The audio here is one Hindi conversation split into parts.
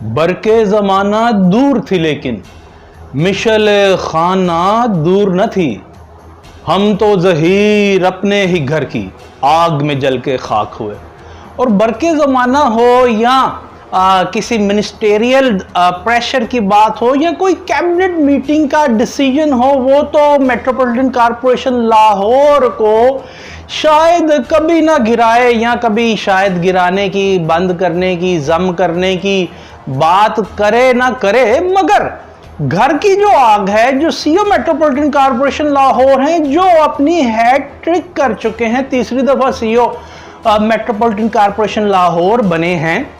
बरके ज़माना दूर थी लेकिन मिशल खाना दूर न थी। हम तो ज़हीर अपने ही घर की आग में जल के खाक हुए। और बरके ज़माना हो या किसी मिनिस्टेरियल प्रेशर की बात हो या कोई कैबिनेट मीटिंग का डिसीजन हो, वो तो मेट्रोपॉलिटन कॉरपोरेशन लाहौर को शायद कभी ना गिराए या कभी शायद गिराने की, बंद करने की, जम करने की बात करे ना करे, मगर घर की जो आग है, जो सीईओ मेट्रोपॉलिटन कॉरपोरेशन लाहौर हैं, जो अपनी हैट्रिक कर चुके हैं, तीसरी दफा सीईओ मेट्रोपॉलिटन कॉरपोरेशन लाहौर बने हैं।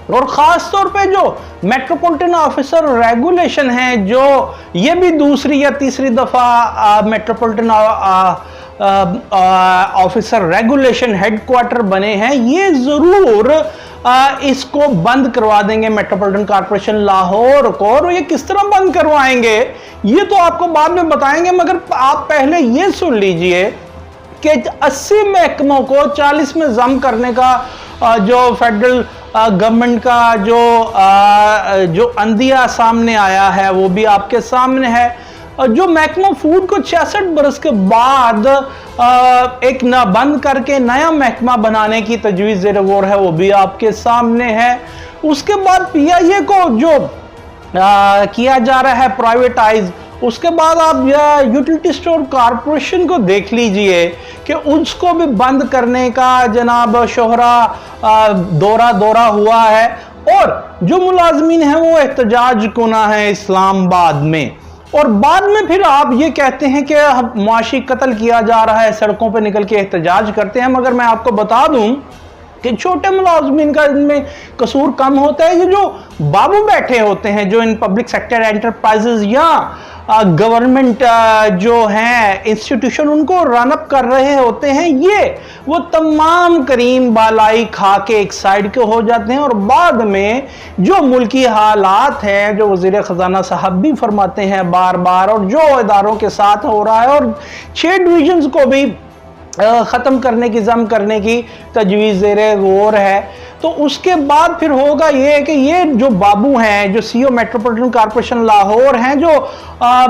और खास तौर पे जो मेट्रोपॉलिटन ऑफिसर रेगुलेशन है, जो ये भी दूसरी या तीसरी दफा मेट्रोपॉलिटन ऑफिसर रेगुलेशन हेडक्वार्टर बने हैं, ये जरूर इसको बंद करवा देंगे मेट्रोपॉलिटन कॉरपोरेशन लाहौर को। और ये किस तरह बंद करवाएंगे ये तो आपको बाद में बताएंगे, मगर आप पहले ये सुन लीजिए कि 80 महकमों को 40 में जम करने का जो फेडरल गवर्नमेंट का जो अंदिया सामने आया है, वो भी आपके सामने है। जो महकमा फूड को 66 बरस के बाद एक ना बंद करके नया महकमा बनाने की तजवीज़ ज़ेर गौर है, वो भी आपके सामने है। उसके बाद पीआईए को जो किया जा रहा है प्राइवेटाइज, उसके बाद आप यूटिलिटी स्टोर कॉरपोरेशन को देख लीजिए कि उसको भी बंद करने का जनाब शोहरा दौरा हुआ है। और जो मुलाजमीन हैं वो एहतजाज कुना है इस्लामाबाद में। और बाद में फिर आप ये कहते हैं कि मुआशी कत्ल किया जा रहा है, सड़कों पर निकल के एहतजाज करते हैं। मगर मैं आपको बता दूं कि छोटे मुलाजमीन का इनमें कसूर कम होता है। ये जो बाबू बैठे होते हैं, जो इन पब्लिक सेक्टर एंटरप्राइजेज या गवर्नमेंट जो हैं इंस्टीट्यूशन उनको रन अप कर रहे होते हैं, ये वो तमाम करीम बालाई खा के एक साइड के हो जाते हैं। और बाद में जो मुल्की हालात हैं, जो वज़ीर ख़जाना साहब भी फरमाते हैं बार बार, और जो इदारों के साथ हो रहा है, और 6 डिवीजन्स को भी ख़त्म करने की, जम करने की तजवीज़ ज़ेर गौर है, तो उसके बाद फिर होगा ये कि ये जो बाबू हैं, जो सीईओ मेट्रोपॉलिटन कॉरपोरेशन लाहौर हैं, जो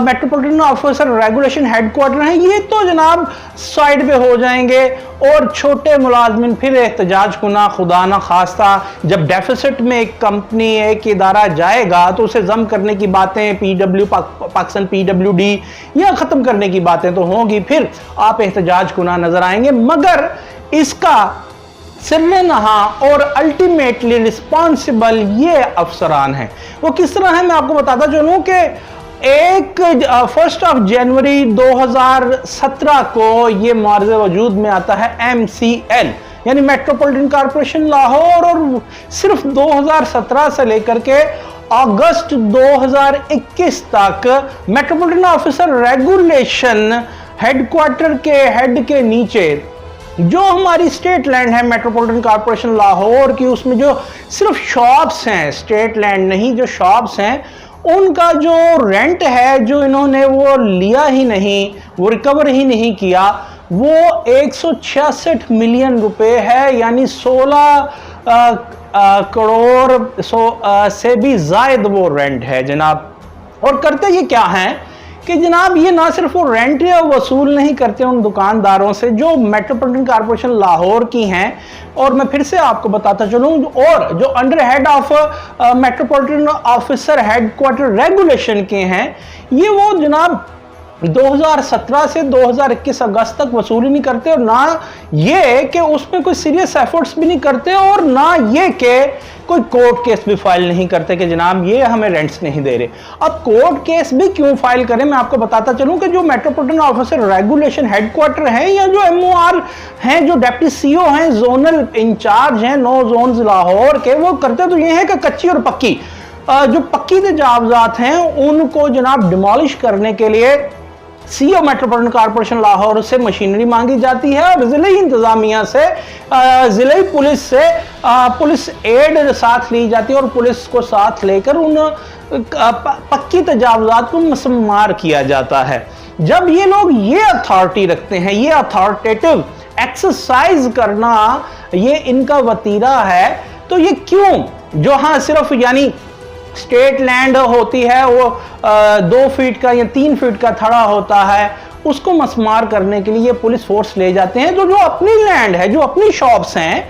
मेट्रोपॉलिटन ऑफिसर रेगुलेशन हेडक्वार्टर हैं, ये तो जनाब साइड पे हो जाएंगे। और छोटे मुलाजमिन फिर एहतजाज कुना, खुदा ना खास्ता जब डेफिसिट में एक कंपनी, एक इदारा जाएगा तो उसे जम करने की बातें, पाकिस्तान PWD या ख़त्म करने की बातें तो होंगी, फिर आप एहतजाज कुना नजर आएंगे। मगर इसका सिर्रे नहा और अल्टीमेटली रिस्पॉन्सिबल ये अफसरान हैं। वो किस तरह है मैं आपको बताता चलूं कि 1 जनवरी 2017 को ये मार्ज़ वजूद में आता है MCL यानी मेट्रोपॉलिटन कॉरपोरेशन लाहौर। और सिर्फ 2017 से लेकर के अगस्त 2021 तक मेट्रोपॉलिटन ऑफिसर रेगुलेशन हेडक्वार्टर के हेड के नीचे जो हमारी स्टेट लैंड है मेट्रोपॉलिटन कॉरपोरेशन लाहौर की, उसमें जो सिर्फ शॉप्स हैं, स्टेट लैंड नहीं, जो शॉप्स हैं, उनका जो रेंट है, जो इन्होंने वो लिया ही नहीं, वो रिकवर ही नहीं किया, वो 166 मिलियन रुपए है, यानी 16 करोड़ से भी जायद वो रेंट है जनाब। और करते ये क्या हैं कि जनाब ये ना सिर्फ वो रेंट वसूल नहीं करते उन दुकानदारों से जो मेट्रोपॉलिटन कॉरपोरेशन लाहौर की हैं, और मैं फिर से आपको बताता चलूं, और जो under head of metropolitan officer headquarter regulation के हैं, ये वो जनाब 2017 से 2021 अगस्त तक वसूली नहीं करते, और ना ये कि उसमें कोई सीरियस एफर्ट्स भी नहीं करते, और ना ये कि कोई कोर्ट केस भी फाइल नहीं करते कि जनाब ये हमें रेंट्स नहीं दे रहे। अब कोर्ट केस भी क्यों फाइल करें, मैं आपको बताता चलूं कि जो मेट्रोपॉलिटन ऑफिसर रेगुलेशन हेडक्वार्टर है, या जो MOR हैं, जो डिप्टी CEO हैं, जोनल इंचार्ज हैं 9 जोन लाहौर के, वो करते तो ये है कि कच्ची और पक्की जो पक्की तजावजात हैं उनको जनाब डिमोलिश करने के लिए सीईओ मेट्रोपॉलिटन कॉरपोरेशन लाहौर से मशीनरी मांगी जाती है, और जिले इंतजामिया से, जिले पुलिस से पुलिस एड साथ ली जाती है, और पुलिस को साथ लेकर उन पक्की तजावजात को मसमार किया जाता है। जब ये लोग ये अथॉरिटी रखते हैं, ये अथॉरिटेटिव एक्सरसाइज करना ये इनका वतीरा है, तो ये क्यों जो हाँ सिर्फ यानी स्टेट लैंड होती है, वो 2 फीट का या 3 फीट का थड़ा होता है, उसको मस्मार करने के लिए ये पुलिस फोर्स ले जाते हैं। तो जो अपनी लैंड है, जो अपनी शॉप्स हैं,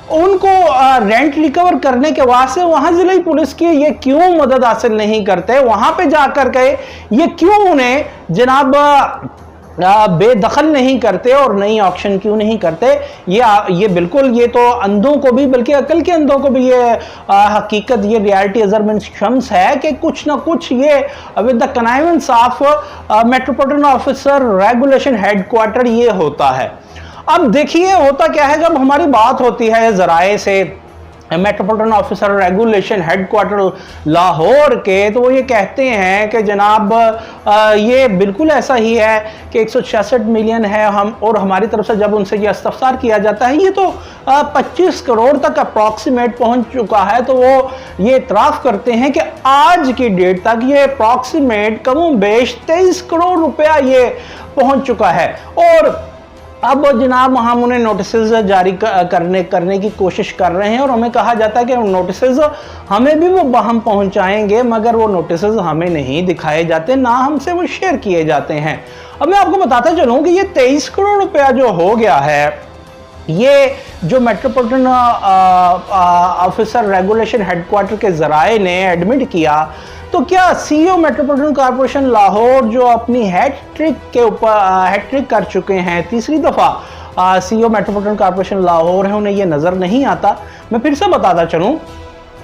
उनको रेंट रिकवर करने के वास्ते वहां जिले पुलिस की ये क्यों मदद हासिल नहीं करते? वहां पे जाकर के ये क्यों उन्हें जनाब बेदखल नहीं करते और नई ऑक्शन क्यों नहीं करते? ये बिल्कुल, ये तो अंधों को भी, बल्कि अकल के अंधों को भी ये हकीकत, ये रियलिटी अजर शम्स है कि कुछ ना कुछ ये with the connivance of metropolitan officer regulation headquarter ये होता है। अब देखिए होता क्या है, जब हमारी बात होती है जराए से metropolitan officer regulation headquarter Lahore के, तो वो ये कहते हैं कि जनाब ये बिल्कुल ऐसा ही है कि 166 मिलियन है हम, और हमारी तरफ से जब उनसे ये इस्तफसार किया जाता है ये तो 25 करोड़ तक अप्रॉक्सीमेट पहुंच चुका है। तो वो ये इतराफ़ करते हैं कि आज की डेट तक ये अप्रॉक्सीमेट कम बेश 23 करोड़ रुपया ये पहुंच चुका है। और अब जनाब हम उन्हें नोटिसेज जारी करने की कोशिश कर रहे हैं, और हमें कहा जाता है कि नोटिसेज हमें भी वो हम पहुंचाएंगे, मगर वो नोटिसेज हमें नहीं दिखाए जाते, ना हमसे वो शेयर किए जाते हैं। अब मैं आपको बताता चलूं कि ये 23 करोड़ रुपया जो हो गया है, ये जो मेट्रोपॉलिटन ऑफिसर रेगुलेशन हेडक्वार्टर के जराए ने एडमिट किया, तो क्या सीईओ मेट्रोपॉलिटन कॉर्पोरेशन लाहौर जो अपनी हैट्रिक कर चुके हैं, तीसरी दफ़ा सीईओ मेट्रोपॉलिटन कॉर्पोरेशन लाहौर है, उन्हें ये नज़र नहीं आता? मैं फिर से बताता चलूं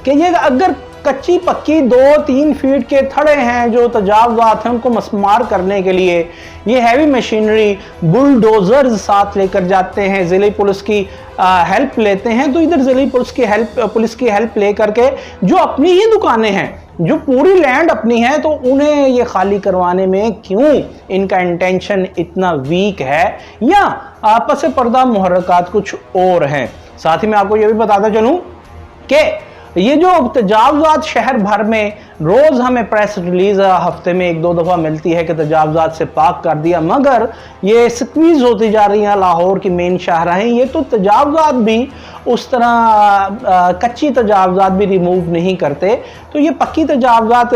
कि ये अगर कच्ची पक्की 2-3 फीट के थड़े हैं जो तजावज़ात हैं उनको मस्मार करने के लिए ये हैवी मशीनरी बुलडोजर्स साथ लेकर जाते हैं, ज़िले पुलिस की हेल्प लेते हैं, तो इधर ज़िले पुलिस की हेल्प ले करके जो अपनी ही दुकानें हैं, जो पूरी लैंड अपनी है, तो उन्हें ये खाली करवाने में क्यों इनका इंटेंशन इतना वीक है, या आपस पर्दा मुहर्रकात कुछ और हैं? साथ ही मैं आपको ये भी बताता चलूं कि ये जो तजावज़ात शहर भर में रोज़ हमें प्रेस रिलीज हफ्ते में 1-2 दफ़ा मिलती है कि तजावज़ात से पाक कर दिया, मगर ये स्क्वीज़ होती जा रही हैं लाहौर की मेन शाहराहें, ये तो तजावज़ात भी उस तरह कच्ची तजावज़ात भी रिमूव नहीं करते। तो ये पक्की तजावज़ात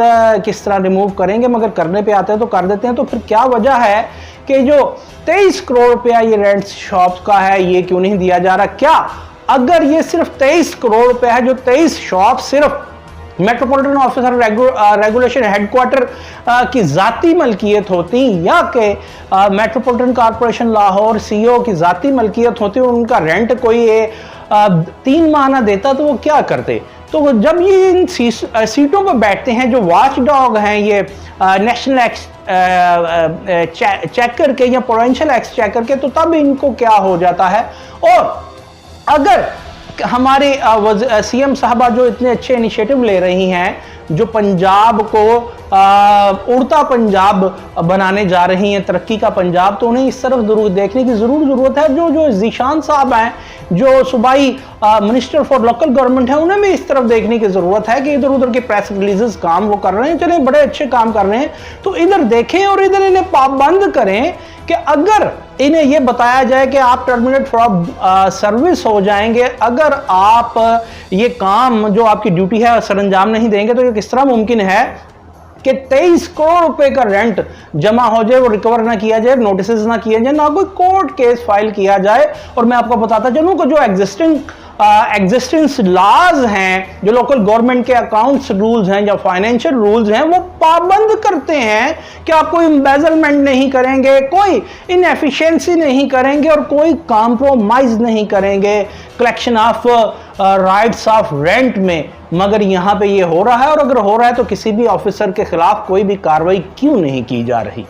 किस तरह रिमूव करेंगे? मगर करने पे आते हैं तो कर देते हैं। तो फिर क्या वजह है कि जो 23 करोड़ रुपया ये रेंट शॉप का है, ये क्यों नहीं दिया जा रहा? क्या अगर ये सिर्फ 23 करोड़ रुपए है, जो 23 शॉप सिर्फ मेट्रोपॉलिटन ऑफिसर रेगुलेशन हेडक्वार्टर की जाती मलकियत होती, या कि मेट्रोपॉलिटन कॉर्पोरेशन लाहौर सीईओ की जाती मलकियत होती, उनका रेंट कोई 3 माह ना देता, तो वो क्या करते? तो जब ये इन सीटों पर बैठते हैं जो वॉच डॉग हैं, ये नेशनल एक्स चेकर के या प्रोविंशियल एक्स चेकर के, तो तब इनको क्या हो जाता है? और अगर हमारे सीएम साहबा जो इतने अच्छे इनिशिएटिव ले रही हैं, जो पंजाब को उड़ता पंजाब बनाने जा रही हैं, तरक्की का पंजाब, तो उन्हें इस तरफ जरूर देखने की ज़रूरत है। जो ज़ीशान साहब हैं, जो सूबाई मिनिस्टर फॉर लोकल गवर्नमेंट है, उन्हें भी इस तरफ देखने की ज़रूरत है कि इधर उधर के प्रेस रिलीजेस काम वो कर रहे हैं, चले बड़े अच्छे काम कर रहे हैं, तो इधर देखें और इधर इन्हें पाबंद करें कि अगर इन्हें यह बताया जाए कि आप टर्मिनेट फ्रॉम सर्विस हो जाएंगे अगर आप ये काम जो आपकी ड्यूटी है सरअंजाम नहीं देंगे, तो ये किस तरह मुमकिन है कि 23 करोड़ रुपए का रेंट जमा हो जाए, वो रिकवर ना किया जाए, नोटिसेस ना किया जाए, ना कोई कोर्ट केस फाइल किया जाए। और मैं आपको बताता चलूं कि जो एग्जिस्टेंस लॉज हैं, जो लोकल गवर्नमेंट के अकाउंट्स रूल्स हैं या फाइनेंशियल रूल्स हैं, वो पाबंद करते हैं कि आप कोई एम्बेजलमेंट नहीं करेंगे, कोई इनएफिशिएंसी नहीं करेंगे और कोई कॉम्प्रोमाइज नहीं करेंगे collection of rights of rent में। मगर यहां पे ये हो रहा है, और अगर हो रहा है तो किसी भी ऑफिसर के खिलाफ कोई भी कार्रवाई क्यों नहीं की जा रही?